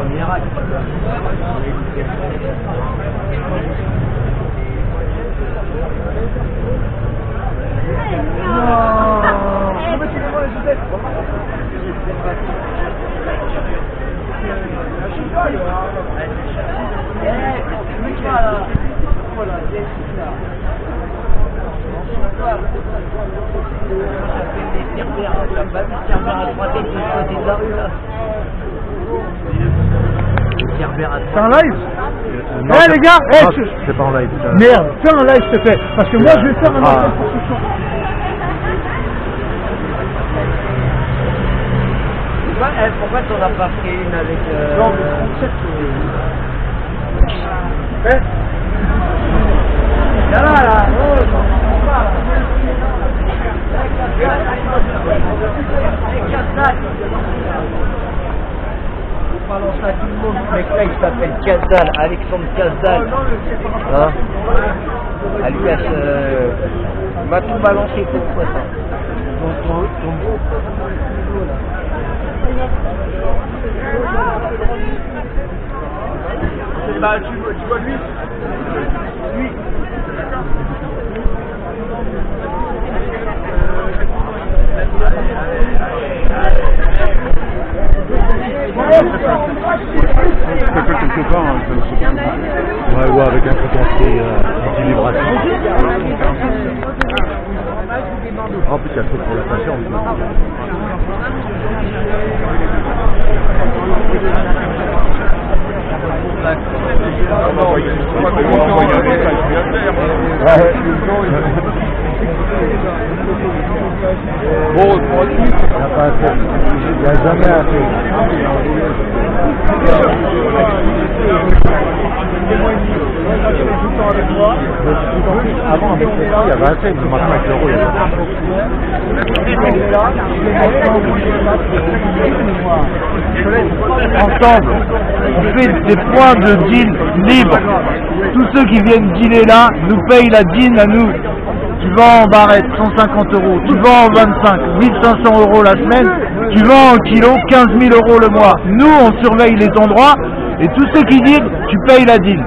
en Irak. C'est en live? Eh les gars, c'est pas en live. Merde, fais un live s'il te plaît, parce que moi je vais faire un appel pour ce soir. Pourquoi t'en as pas pris une avec... Non, mais 37... Là, là, balance à tout le monde. Ce mec là il s'appelle Kazdal, Alexandre Kazdal. Hein? Alias il m'a tout balancé pour toi ça. Ton beau. Bah tu vois lui? Lui. Quelque part, hein, ouais, ouais, avec un potentiel d'équilibration. Oh putain, c'est pour la patience. Bon, il n'y a jamais assez. Avant, avec les gens, il y avait assez, mais maintenant, avec l'euro, il y a ensemble, on fait des points de deal libres. Tous ceux qui viennent dealer là nous payent la deal à nous. Tu vends en barrette 150 €, tu vends en 25, 1500 € la semaine, tu vends en kilo 15 000 € le mois. Nous, on surveille les endroits et tous ceux qui dealent, tu payes la deal.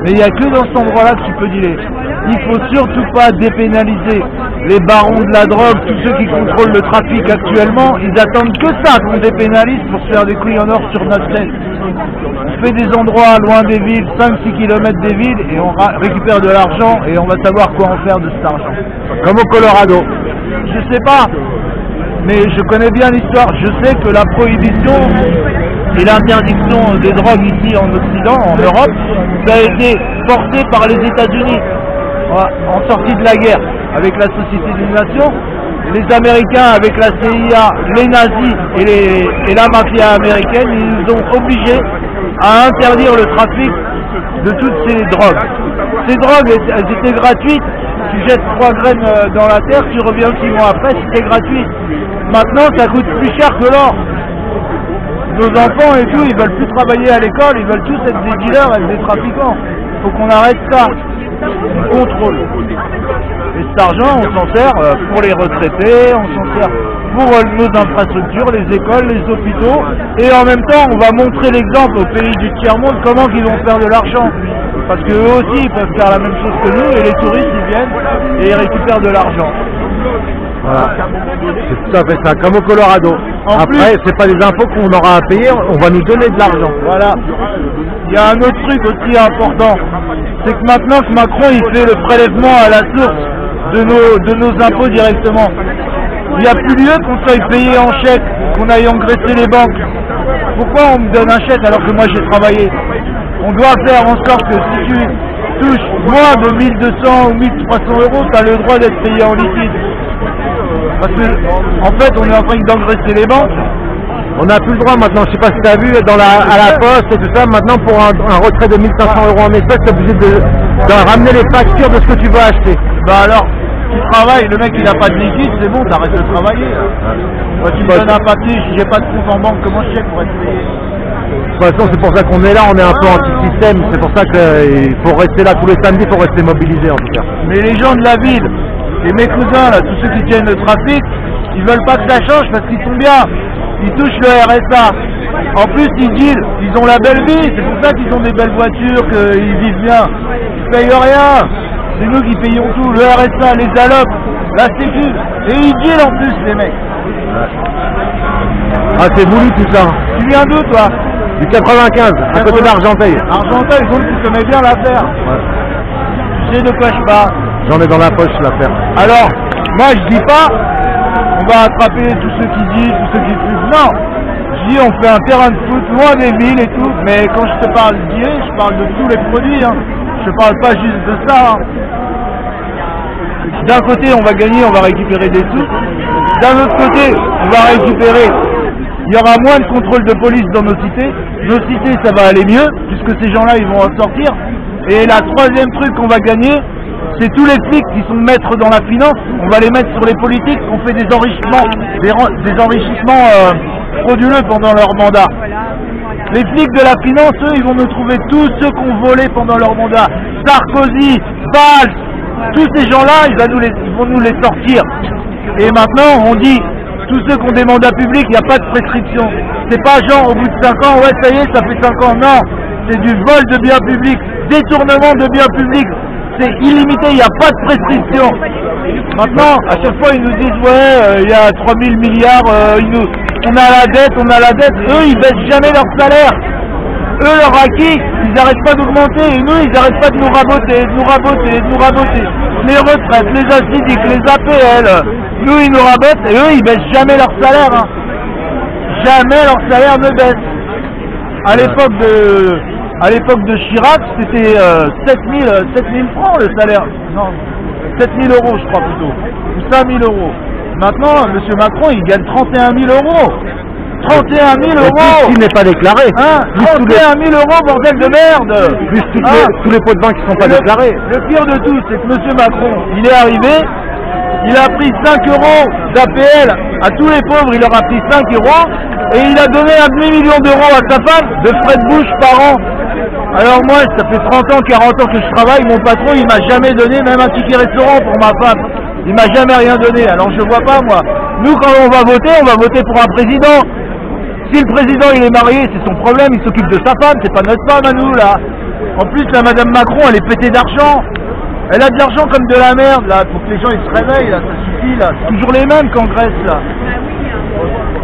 Mais il n'y a que dans cet endroit-là que tu peux dealer. Il ne faut surtout pas dépénaliser les barons de la drogue, tous ceux qui contrôlent le trafic actuellement. Ils attendent que ça qu'on dépénalise pour se faire des couilles en or sur notre tête. On fait des endroits loin des villes, 5-6 km des villes, et on récupère de l'argent et on va savoir quoi en faire de cet argent. Comme au Colorado. Je sais pas, mais je connais bien l'histoire. Je sais que la prohibition et l'interdiction des drogues ici en Occident, en Europe, ça a été forcé par les États-Unis en sortie de la guerre avec la Société des Nations. Les Américains avec la CIA, les nazis et la mafia américaine, ils nous ont obligés à interdire le trafic de toutes ces drogues. Ces drogues, elles étaient gratuites. Tu jettes 3 graines dans la terre, tu reviens 6 mois après, c'était gratuit. Maintenant, ça coûte plus cher que l'or. Nos enfants et tout, ils veulent plus travailler à l'école, ils veulent tous être des dealers, être des trafiquants. Il faut qu'on arrête ça. On contrôle. Et cet argent, on s'en sert pour les retraités, on s'en sert pour nos infrastructures, les écoles, les hôpitaux. Et en même temps, on va montrer l'exemple aux pays du tiers-monde comment ils vont faire de l'argent. Parce qu'eux aussi, ils peuvent faire la même chose que nous, et les touristes, ils viennent et ils récupèrent de l'argent. Voilà. C'est tout à fait ça, comme au Colorado. Après, c'est pas des impôts qu'on aura à payer, on va nous donner de l'argent. Voilà. Il y a un autre truc aussi important, c'est que maintenant que Macron il fait le prélèvement à la source de nos impôts directement, il n'y a plus lieu qu'on soit payé en chèque, qu'on aille engraisser les banques. Pourquoi on me donne un chèque alors que moi j'ai travaillé? On doit faire en sorte que si tu touches moins de 1200 ou 1300 €, tu as le droit d'être payé en liquide. Parce que, en fait, on est en train d'engraisser les banques. On n'a plus le droit maintenant, je sais pas si tu as vu, à la poste et tout ça, maintenant pour un retrait de 1500 € en espèces, tu es obligé de ramener les factures de ce que tu veux acheter. Bah alors, tu travailles, le mec il n'a pas de liquide, c'est bon, t'arrêtes de travailler. Moi, tu me donnes un papier, si j'ai pas de compte en banque, comment je fais pour être payé? De toute façon, c'est pour ça qu'on est là, on est un peu anti-système, c'est pour ça qu'il faut rester là tous les samedis, il faut rester mobilisé en tout cas. Mais les gens de la ville, et mes cousins là, tous ceux qui tiennent le trafic, ils veulent pas que ça change parce qu'ils sont bien. Ils touchent le RSA. En plus, ils ont la belle vie, c'est pour ça qu'ils ont des belles voitures, qu'ils vivent bien. Ils payent rien. C'est nous qui payons tout, le RSA, les allocs, la sécu. Et ils dealent en plus, les mecs. Ah, c'est voulu tout ça. Tu viens d'où, toi? Du 95, à côté d'Argenteuil. Argenteuil, donc tu connais bien l'affaire. Ouais. Tu sais de quoi je parle. J'en ai dans la poche l'affaire. Alors, moi je dis pas, on va attraper tous ceux qui disent, tous ceux qui fument. Non, je dis on fait un terrain de foot loin des villes et tout. Mais quand je te parle d'IA, je parle de tous les produits. Hein. Je parle pas juste de ça. Hein. D'un côté on va gagner, on va récupérer des sous. D'un autre côté, on va récupérer. Il y aura moins de contrôle de police dans nos cités. Nos cités, ça va aller mieux, puisque ces gens-là, ils vont en sortir. Et la troisième truc qu'on va gagner, c'est tous les flics qui sont maîtres dans la finance. On va les mettre sur les politiques qui ont fait des enrichissements frauduleux pendant leur mandat. Les flics de la finance, eux, ils vont nous trouver tous ceux qui ont volé pendant leur mandat. Sarkozy, Valls, tous ces gens-là, ils vont nous les sortir. Et maintenant, on dit... Tous ceux qui ont des mandats publics, il n'y a pas de prescription. C'est pas genre au bout de 5 ans, ouais ça y est, ça fait 5 ans. Non, c'est du vol de biens publics, détournement de biens publics. C'est illimité, il n'y a pas de prescription. Maintenant, à chaque fois, ils nous disent, ouais, il y a 3000 milliards, on a la dette. Eux, ils baissent jamais leur salaire. Eux, leur acquis, ils n'arrêtent pas d'augmenter. Et nous, ils n'arrêtent pas de nous raboter. Les retraites, les acidiques, les APL. Nous, ils nous rabotent et eux, ils baissent jamais leur salaire. Hein. Jamais leur salaire ne baisse. À l'époque de Chirac, c'était 7000 francs le salaire. Non, 7000 euros, je crois plutôt. Ou 5000 euros. Maintenant, M. Macron, il gagne 31 000 euros. 31 000 euros. Qui n'est pas déclaré. Hein, 31 000 euros, bordel de merde. Plus tous les pots de vin qui ne sont pas déclarés. Le pire de tout, c'est que M. Macron, il est arrivé. Il a pris 5 euros d'APL à tous les pauvres, il leur a pris 5 euros et il a donné un demi-million d'euros à sa femme de frais de bouche par an. Alors moi, ça fait 30 ans, 40 ans que je travaille, mon patron, il m'a jamais donné même un ticket restaurant pour ma femme. Il m'a jamais rien donné, alors je vois pas moi. Nous, quand on va voter pour un président. Si le président il est marié, c'est son problème, il s'occupe de sa femme, c'est pas notre femme à nous là. En plus, la Madame Macron, elle est pétée d'argent. Elle a de l'argent comme de la merde, là, pour que les gens ils se réveillent, là, ça suffit, là. C'est toujours les mêmes qu'en Grèce, là.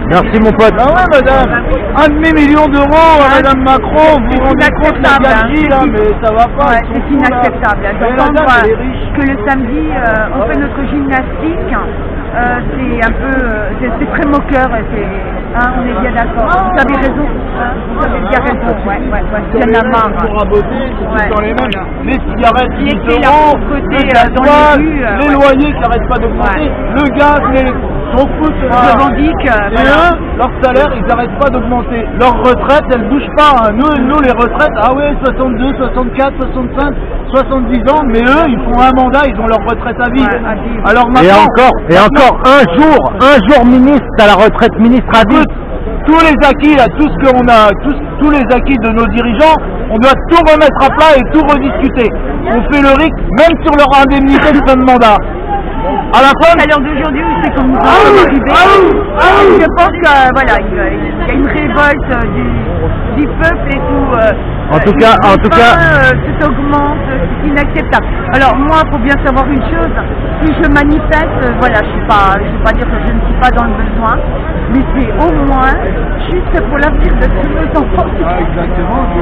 Merci, mon pote. Ah ouais, madame. Un demi-million d'euros à Madame Macron, vous vous rendez compte de la gâchis, là, mais ça va pas. Ouais, c'est inacceptable. D'entendre que le samedi, on fait notre gymnastique, c'est un peu, c'est très moqueur, on est bien d'accord. Vous avez raison, vous avez bien raison, ouais, il y en a marre. Pour raboter, c'est dans les mêmes. Les cigarettes, Les 10 filles, là, euros, côté, le dans les gasoil, rues, les loyers qui n'arrêtent pas d'augmenter, le gaz, s'en foutent. Je revendique, Et eux, leur salaire, ils n'arrêtent pas d'augmenter. Leur retraite, elle ne bouge pas. Hein. Nous, les retraites, ah ouais, 62, 64, 65, 70 ans, mais eux, ils font un mandat, ils ont leur retraite à vie. Ouais, à vie. Alors Et maintenant, encore, un jour ministre, à la retraite ministre à vie. tous les acquis, là, tout ce qu'on a, tous les acquis de nos dirigeants, on doit tout remettre à plat et tout rediscuter. On fait le RIC, même sur leur indemnité de fin de mandat. À la fin, À l'heure d'aujourd'hui, c'est comme nous arrivé. Je pense que voilà, il y a une révolte du peuple et tout. En tout cas, tout augmente, c'est inacceptable. Alors moi, il faut bien savoir une chose. Si je manifeste, voilà, je vais pas dire que je ne suis pas dans le besoin, mais c'est au moins juste pour l'avenir de tous nos enfants. exactement.